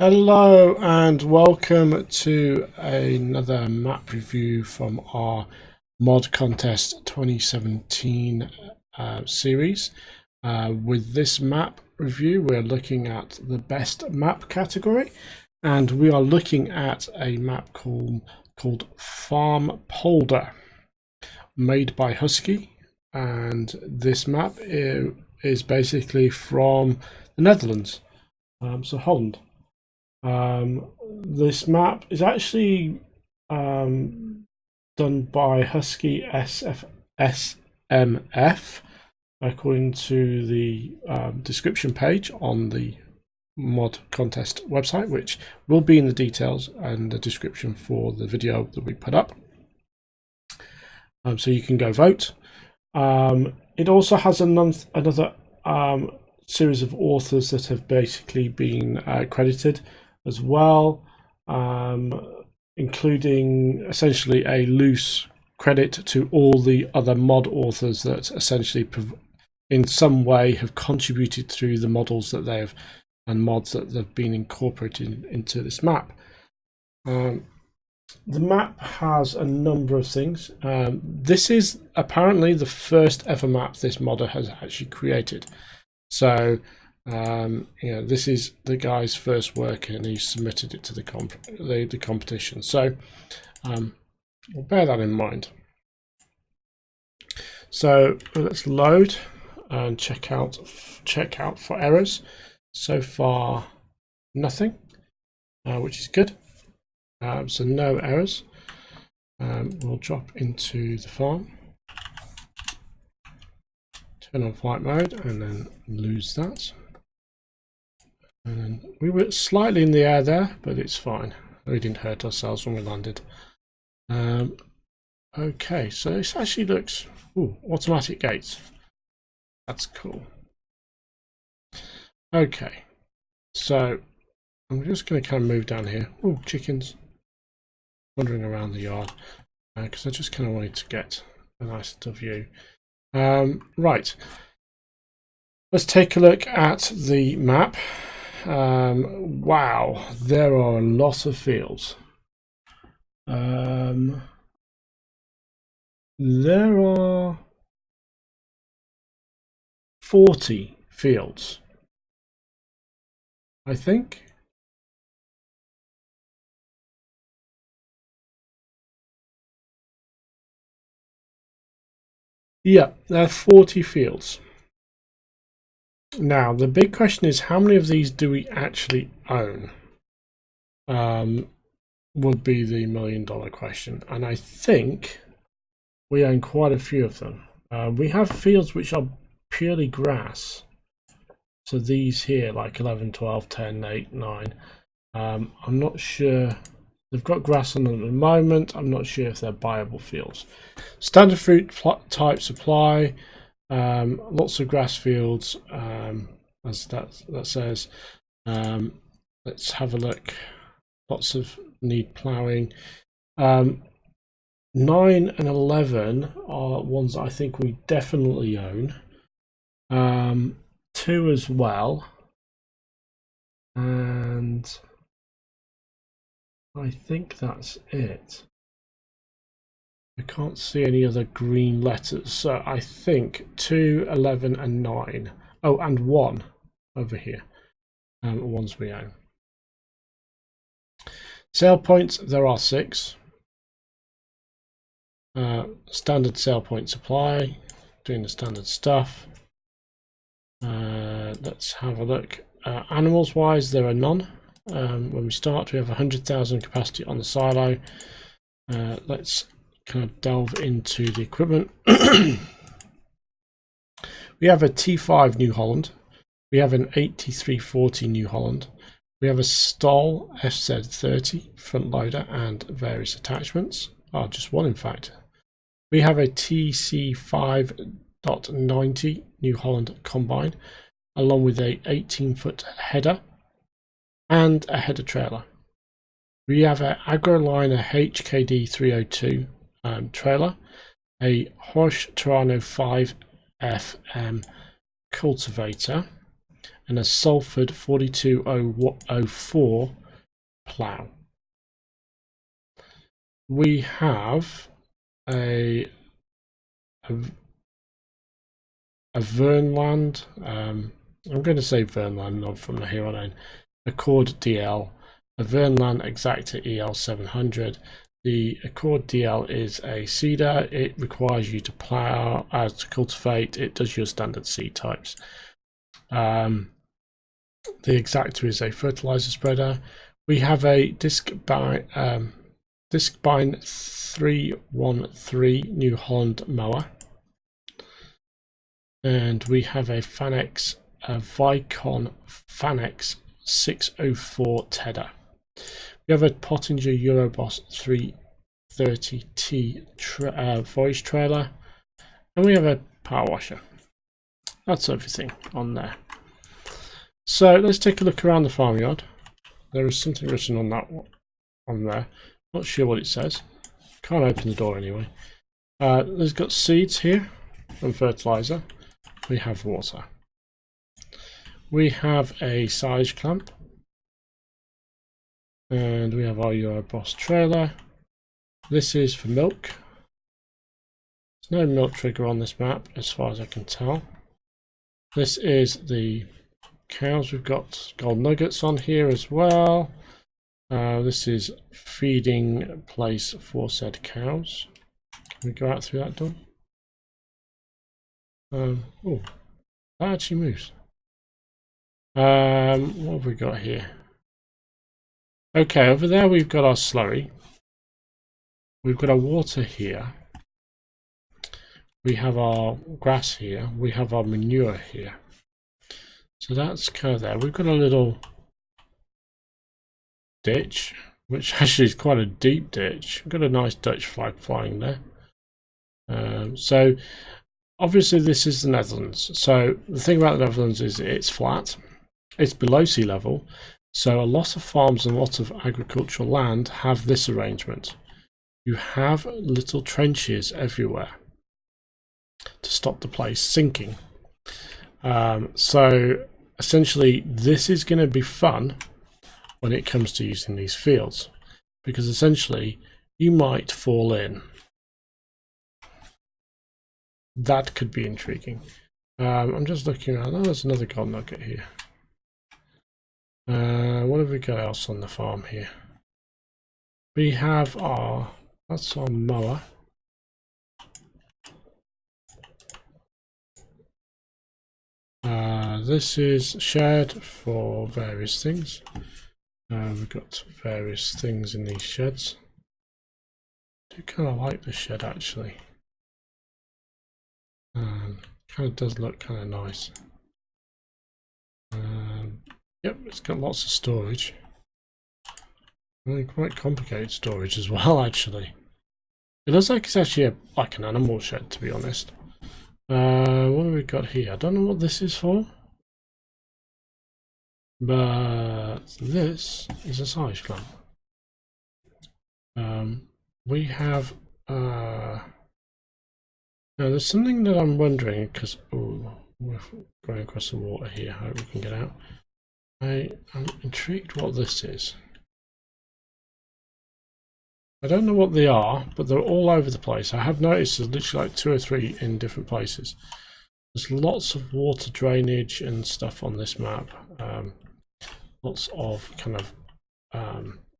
Hello and welcome to another map review from our Mod Contest 2017 series. With this map review, we're looking at the best map category, and we are looking at a map called FarmPolder, made by Husky, and this map is basically from the Netherlands, so Holland. This map is actually done by Husky SMF, according to the description page on the Mod Contest website, which will be in the details and the description for the video that we put up. So you can go vote. It also has another series of authors that have basically been credited as well, including essentially a loose credit to all the other mod authors that essentially in some way have contributed through the models that they have and mods that have been incorporated into this map. The map has a number of things. This is apparently the first ever map this modder has actually created. So this is the guy's first work, and he submitted it to the competition. So we'll bear that in mind. So let's load and check out for errors. So far, nothing, which is good. So no errors. We'll drop into the farm, turn on flight mode, and then lose that. And then we were slightly in the air there, but it's fine. We didn't hurt ourselves when we landed. Okay, so this actually looks automatic gates. That's cool. Okay, so I'm just going to kind of move down here. Oh, chickens wandering around the yard, because I just kind of wanted to get a nice little view. Right, let's take a look at the map. Wow, there are a lot of fields. There are 40 fields, I think. Yeah, there are 40 fields. Now, the big question is, how many of these do we actually own? Would be the $1,000,000 question. And I think we own quite a few of them. We have fields which are purely grass. So these here, like 11, 12, 10, 8, 9. I'm not sure. They've got grass on them at the moment. I'm not sure if they're buyable fields. Standard fruit type supply. Lots of grass fields, as that says. Let's have a look. Lots of need ploughing. 9 and 11 are ones I think we definitely own. 2 as well, and I think that's it. I can't see any other green letters, so I think 2, 11 and 9. Oh, and 1 over here, ones we own. Sale points, there are 6. Standard sale point supply, doing the standard stuff. Let's have a look. Animals wise, there are none. When we start, we have 100,000 capacity on the silo. Let's kind of delve into the equipment. We have a T5 New Holland. We have an 8340 New Holland. We have a Stoll FZ30 front loader and various attachments. Oh, just one in fact. We have a TC5.90 New Holland combine, along with a 18-foot header and a header trailer. We have an AgroLiner HKD 302 trailer, a Horsch Terrano 5 FM cultivator, and a Salford 42004 plough. We have a Vernland, I'm going to say Vernland from here on in, Accord DL, a Vernland Exacta EL 700. The Accord DL is a seeder. It requires you to plough, to cultivate. It does your standard seed types. The Exacta is a fertilizer spreader. We have a Discbine 313 New Holland mower. And we have a Fanex, Vicon Fanex 604 tedder. We have a Pottinger Euroboss 330T voice trailer, and we have a power washer. That's everything on there. So let's take a look around the farmyard. There is something written on that one, on there. Not sure what it says. Can't open the door anyway. There's got seeds here and fertilizer. We have water. We have a silage clamp. And we have our Euroboss trailer. This is for milk. There's no milk trigger on this map as far as I can tell. This is the cows. We've got gold nuggets on here as well. This is feeding place for said cows. Can we go out through that door? Oh, that actually moves. What have we got here? Okay, over there we've got our slurry. We've got our water here. We have our grass here. We have our manure here. So that's kind of there. We've got a little ditch, which actually is quite a deep ditch. We've got a nice Dutch flag flying there. So obviously this is the Netherlands. So the thing about the Netherlands is it's flat. It's below sea level. So a lot of farms and a lot of agricultural land have this arrangement. You have little trenches everywhere to stop the place sinking. So essentially this is going to be fun when it comes to using these fields, because essentially you might fall in. That could be intriguing. I'm just looking around. Oh, there's another gold nugget here. What have we got else on the farm here? We have that's our mower. This is shed for various things. We've got various things in these sheds. I do kind of like the shed actually. Kind of does look kind of nice. Yep, it's got lots of storage. Really quite complicated storage as well, actually. It looks like it's actually like an animal shed, to be honest. What have we got here? I don't know what this is for, but this is a silage clamp. We have now there's something that I'm wondering, because we're going across the water here. I hope we can get out. I'm intrigued what this is. I don't know what they are, but they're all over the place. I have noticed there's literally like 2 or 3 in different places. There's lots of water drainage and stuff on this map. Lots of kind of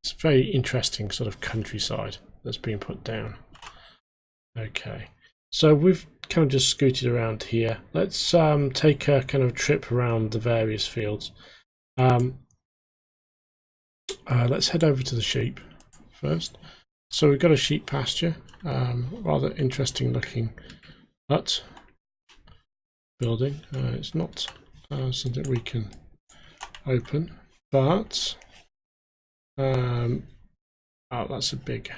it's a very interesting sort of countryside that's been put down. Okay, so we've kind of just scooted around here. Let's take a kind of trip around the various fields. Let's head over to the sheep first. So we've got a sheep pasture, rather interesting looking hut building. It's not something we can open, but oh, that's a big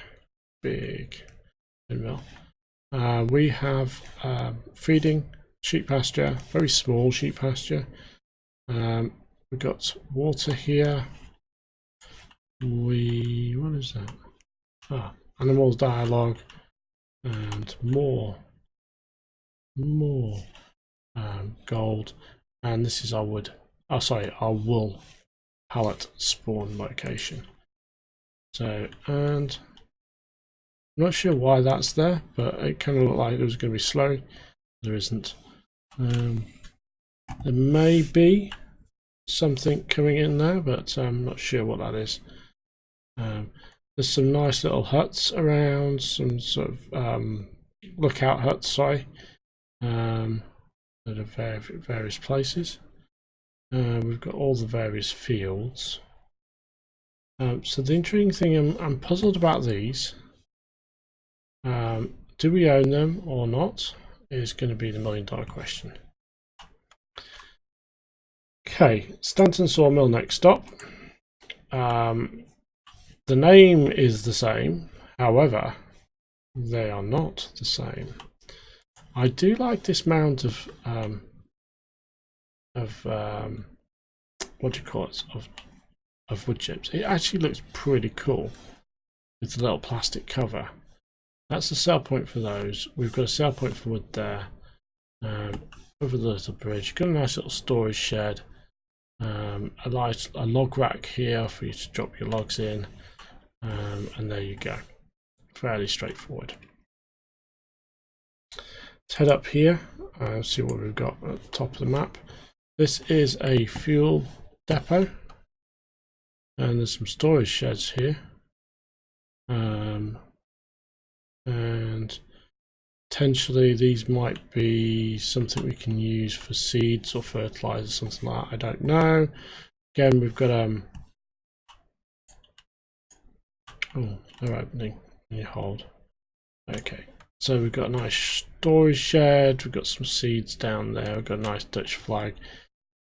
windmill. We have feeding sheep pasture, very small sheep pasture. We've got water here. What is that? Animals dialogue and more gold, and this is our wood oh sorry, our wool pallet spawn location. So, and I'm not sure why that's there, but it kind of looked like it was going to be slow. There isn't. There may be something coming in there, but I'm not sure what that is. There's some nice little huts around, some sort of lookout huts, sorry, that are various places. We've got all the various fields. So the intriguing thing, I'm puzzled about these. Do we own them or not is going to be the $1,000,000 question. Okay, Stanton Sawmill next stop. The name is the same, however, they are not the same. I do like this mound of what do you call it? Of wood chips. It actually looks pretty cool with the little plastic cover. That's the sell point for those. We've got a sell point for wood there. Over the little bridge, got a nice little storage shed. A log rack here for you to drop your logs in. And there you go. Fairly straightforward. Let's head up here and see what we've got at the top of the map. This is a fuel depot, and there's some storage sheds here. And potentially these might be something we can use for seeds or fertilizer, something like that. I don't know. Again, we've got oh, they're opening. Can you hold? Okay, so we've got a nice storage shed. We've got some seeds down there. We've got a nice Dutch flag,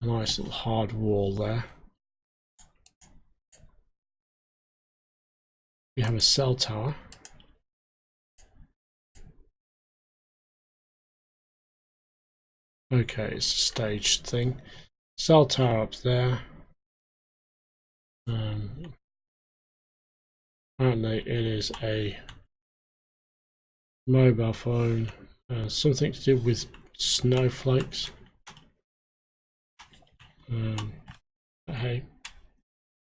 a nice little hard wall there. We have a cell tower. Okay, it's a staged thing. Cell tower up there. Apparently it is a mobile phone, something to do with snowflakes. But hey,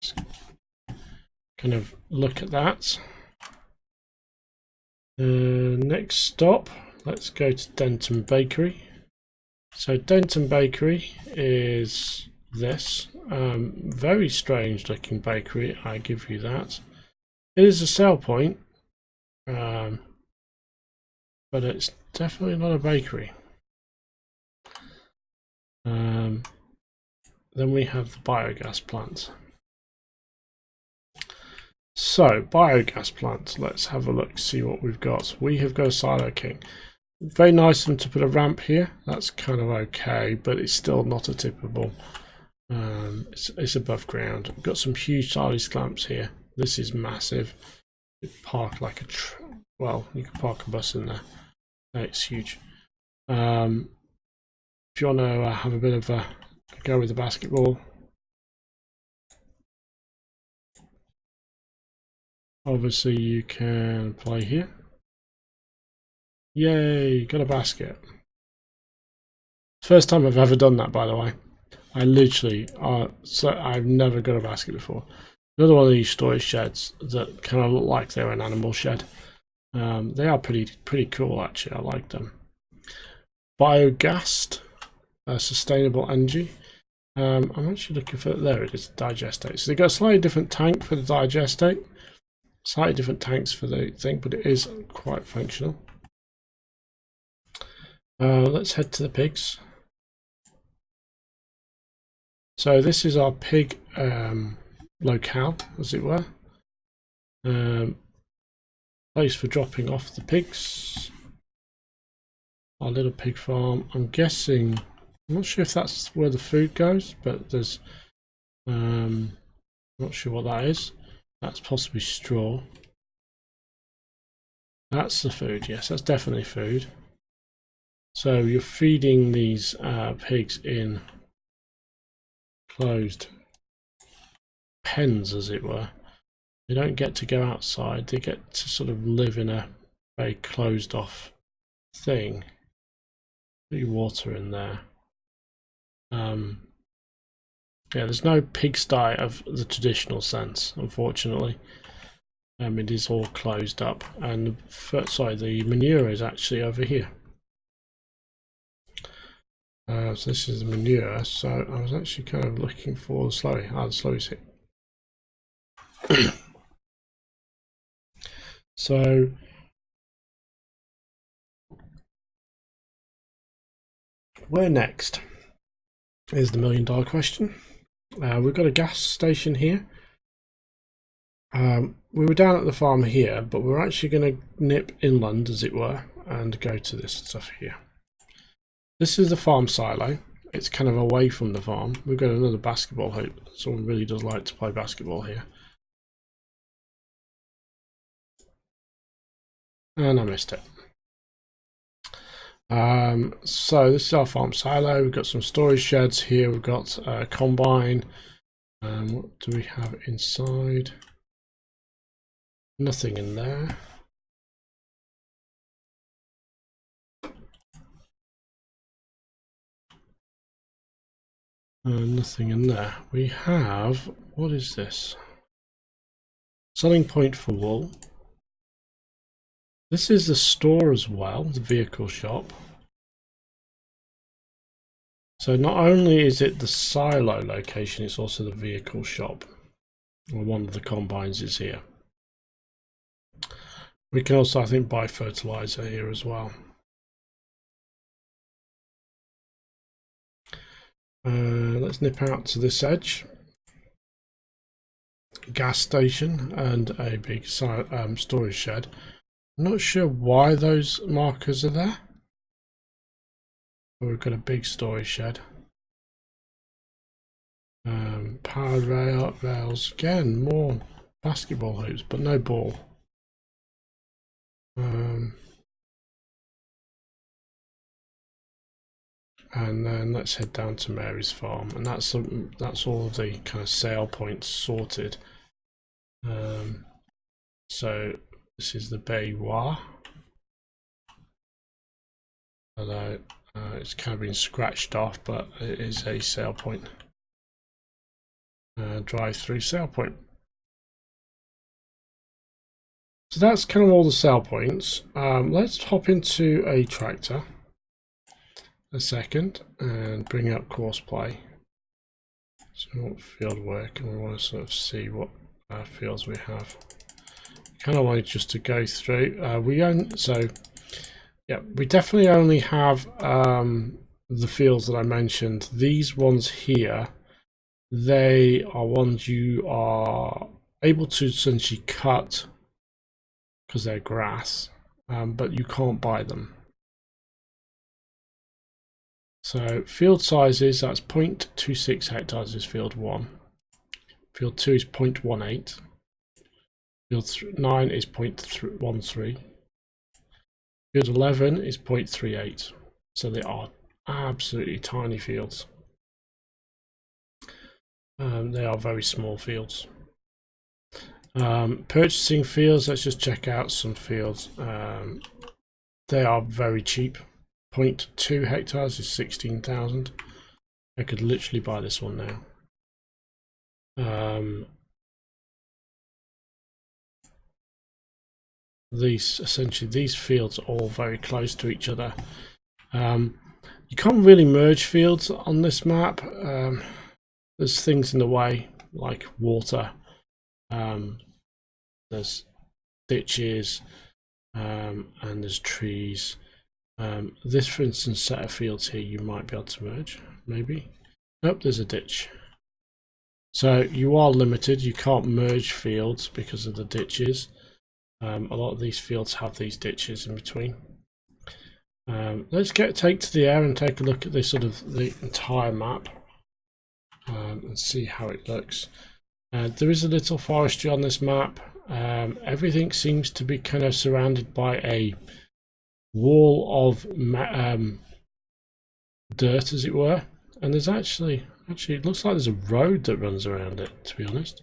let's kind of look at that. Next stop, let's go to Denton Bakery. So Denton Bakery is this very strange looking bakery, I give you that. It is a sell point, but it's definitely not a bakery. Then we have the biogas plant. So biogas plant, let's have a look, see what we've got. We have got a silo king. Very nice of them to put a ramp here. That's kind of okay, but it's still not a tippable. It's above ground. We've got some huge silage clamps here. This is massive. You park like a well, you can park a bus in there. It's huge. If you want to have a bit of a go with the basketball, obviously you can play here. Yay, got a basket. First time I've ever done that, by the way. I literally so I've never got a basket before. Another one of these storage sheds that kind of look like they're an animal shed. They are pretty cool actually. I like them. Biogas, sustainable energy. I'm actually looking for, there it is, digestate. So they've got a slightly different tank for the digestate, slightly different tanks for the thing, but it is quite functional. Let's head to the pigs. So this is our pig locale, as it were. Place for dropping off the pigs. Our little pig farm. I'm guessing, I'm not sure if that's where the food goes, but there's not sure what that is. That's possibly straw. That's the food, yes, that's definitely food. So you're feeding these pigs in closed pens, as it were. They don't get to go outside, they get to sort of live in a very closed off thing. Put your water in there. Yeah, there's no pigsty of the traditional sense, unfortunately. It is all closed up, and the manure is actually over here. So this is the manure. So I was actually kind of looking for the slurry. The slurry's here. So where next is the $1,000,000 question. We've got a gas station here. We were down at the farm here, but we're actually going to nip inland, as it were, and go to this stuff here. This is the farm silo. It's kind of away from the farm. We've got another basketball hoop. Someone really does like to play basketball here. And I missed it. So this is our farm silo. We've got some storage sheds here. We've got a combine. What do we have inside? Nothing in there. Nothing in there. We have, what is this? Selling point for wool. This is the store as well, the vehicle shop. So not only is it the silo location, it's also the vehicle shop. Well, one of the combines is here. We can also, I think, buy fertilizer here as well. Let's nip out to this edge. Gas station and a big storage shed. I'm not sure why those markers are there. But we've got a big storage shed. Powered rails. Again, more basketball hoops, but no ball. And then let's head down to Mary's farm, and that's all of the kind of sale points sorted. So this is the Baywa. Although it's kind of been scratched off, but it is a sale point. Drive-through sale point. So that's kind of all the sale points. Let's hop into a tractor a second and bring up course play. So we want field work, and we want to sort of see what fields we have. Kind of like just to go through. We definitely only have the fields that I mentioned. These ones here, they are ones you are able to essentially cut because they're grass, but you can't buy them. So field sizes, that's 0.26 hectares is field 1. Field 2 is 0.18. Field 9 is 0.13. Field 11 is 0.38. So they are absolutely tiny fields. They are very small fields. Purchasing fields, let's just check out some fields. They are very cheap. 0.2 hectares is 16,000. I could literally buy this one now. These fields are all very close to each other. You can't really merge fields on this map. There's things in the way like water. There's ditches, and there's trees. This, for instance, set of fields here, you might be able to merge, maybe. Nope, there's a ditch. So you are limited. You can't merge fields because of the ditches. A lot of these fields have these ditches in between. Let's take to the air and take a look at this sort of the entire map and see how it looks. There is a little forestry on this map. Everything seems to be kind of surrounded by a wall of dirt, as it were, and there's actually it looks like there's a road that runs around it, to be honest.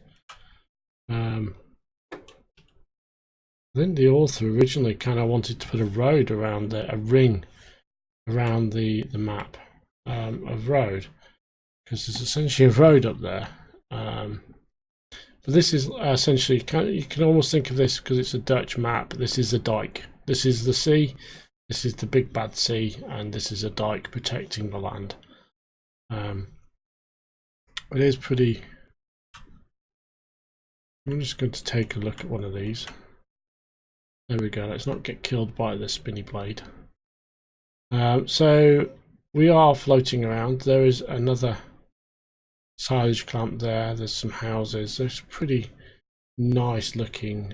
I think the author originally kind of wanted to put a road around a ring around the map of road, because there's essentially a road up there. But this is essentially, you can almost think of this, because it's a Dutch map, this is a dike. This is the sea, this is the big bad sea, and this is a dike protecting the land. It is pretty... I'm just going to take a look at one of these. There we go, let's not get killed by the spinny blade. So we are floating around. There is another silage clamp there, there's some houses, there's pretty nice looking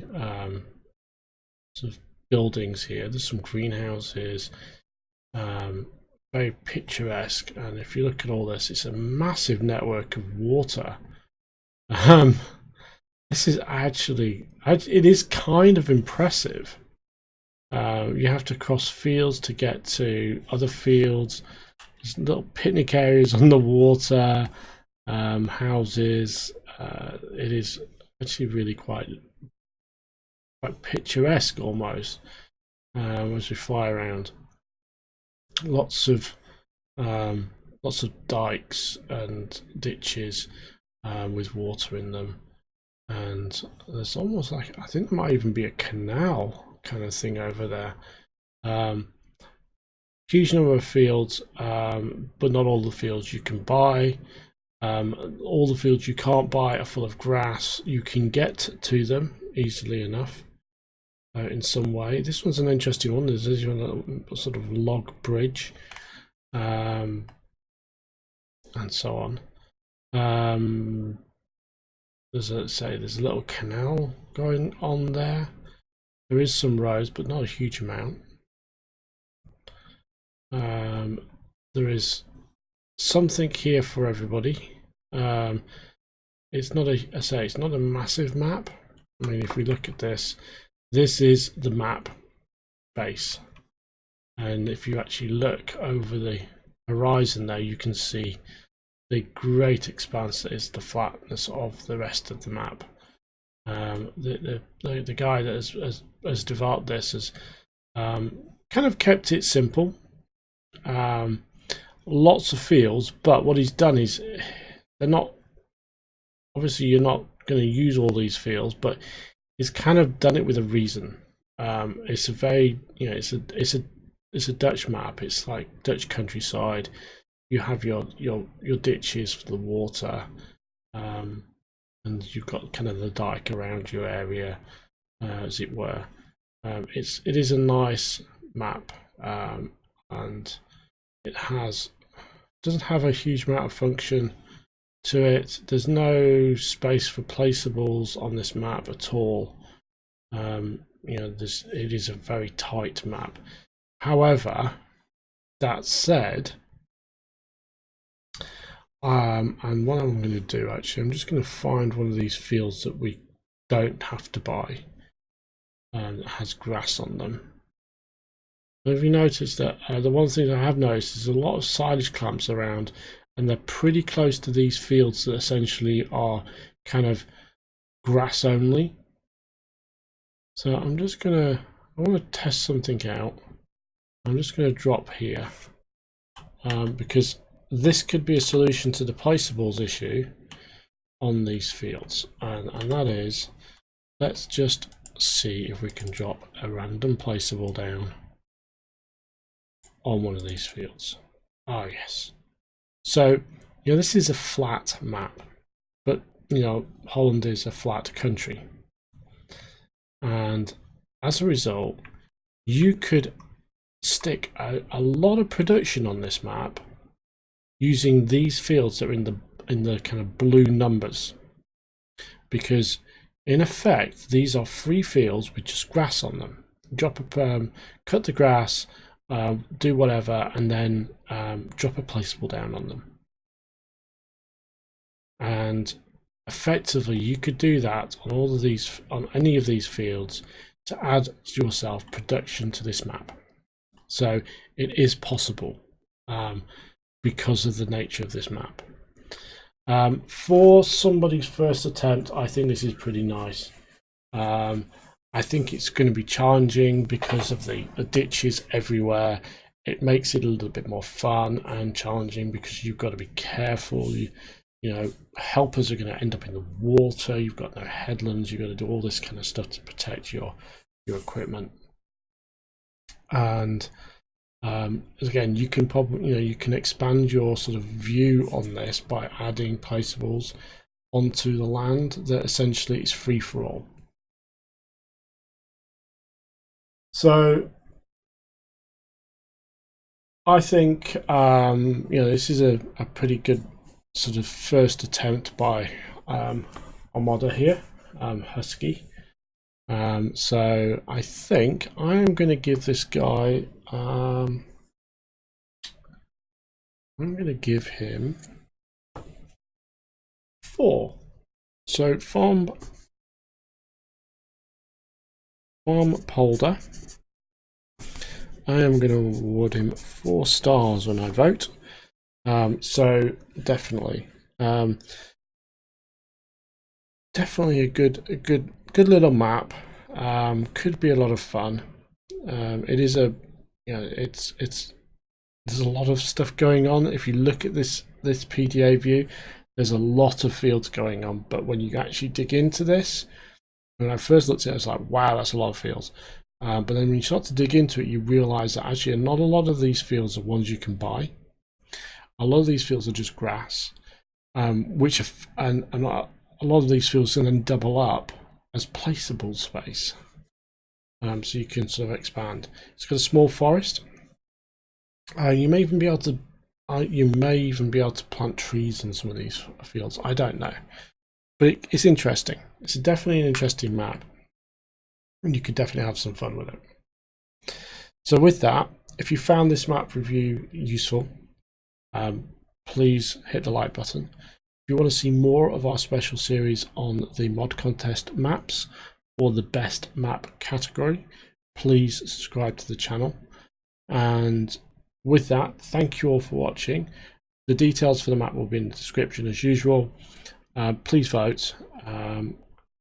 sort of buildings here. There's some greenhouses, very picturesque, and if you look at all this, it's a massive network of water. This is actually, it is kind of impressive. You have to cross fields to get to other fields. There's little picnic areas on the water, houses. It is actually really quite picturesque almost as we fly around. Lots of dikes and ditches with water in them, and there's almost like, I think there might even be a canal kind of thing over there. Huge number of fields, but not all the fields you can buy. All the fields you can't buy are full of grass. You can get to them easily enough in some way. This one's an interesting one. There's a little sort of log bridge, and so on. There's a little canal going on there. There is some roads, but not a huge amount. There is something here for everybody. It's not it's not a massive map. I mean, if we look at this, this is the map base, and if you actually look over the horizon there, you can see the great expanse that is the flatness of the rest of the map. The guy that has developed this has kind of kept it simple. Lots of fields, but what he's done is, they're not, obviously you're not going to use all these fields, but he's kind of done it with a reason. It's a very, it's a Dutch map. It's like Dutch countryside. You have your ditches for the water, and you've got kind of the dike around your area, as it were. It is a nice map, and it doesn't have a huge amount of function to it. There's no space for placeables on this map at all. It is a very tight map. However, that said, and what I'm going to do, actually, I'm just going to find one of these fields that we don't have to buy, that has grass on them. Have you noticed that the one thing I have noticed is a lot of silage clamps around, and they're pretty close to these fields that essentially are kind of grass only. So I'm just gonna, I want to test something out. I'm just going to drop here, because this could be a solution to the placeables issue on these fields, and that is, let's just see if we can drop a random placeable down on one of these fields. Oh yes. So this is a flat map, but Holland is a flat country, and as a result you could stick a lot of production on this map using these fields that are in the kind of blue numbers, because in effect these are free fields with just grass on them. Drop a cut the grass, do whatever, and then drop a placeable down on them, and effectively you could do that on all of these, on any of these fields, to add yourself production to this map. So it is possible, because of the nature of this map. For somebody's first attempt, I think this is pretty nice. I think it's going to be challenging because of the ditches everywhere. it makes it a little bit more fun and challenging, because you've got to be careful. You know, helpers are going to end up in the water. You've got no headlands. You've got to do all this kind of stuff to protect your equipment. And again, you can probably, you can expand your sort of view on this by adding placeables onto the land that essentially is free for all. So I think this is a pretty good sort of first attempt by our modder here, Husky. So I think I am going to give this guy, I'm going to give him 4. So FarmPolder, I am going to award him 4 stars when I vote. So definitely, definitely a good little map. Could be a lot of fun. It is there's a lot of stuff going on. If you look at this PDA view, there's a lot of fields going on, but when you actually dig into this, when I first looked at it, I was like, wow, that's a lot of fields. But then when you start to dig into it, you realize that actually not a lot of these fields are ones you can buy. A lot of these fields are just grass, which and a lot of these fields can then double up as placeable space, so you can sort of expand. It's got a small forest. You may even be able to plant trees in some of these fields. I don't know, but it's interesting. It's definitely an interesting map, and you could definitely have some fun with it. So with that, if you found this map review useful, please hit the like button. If you want to see more of our special series on the mod contest maps or the best map category, please subscribe to the channel. And with that, thank you all for watching. The details for the map will be in the description as usual. Please vote.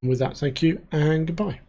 With that, thank you and goodbye.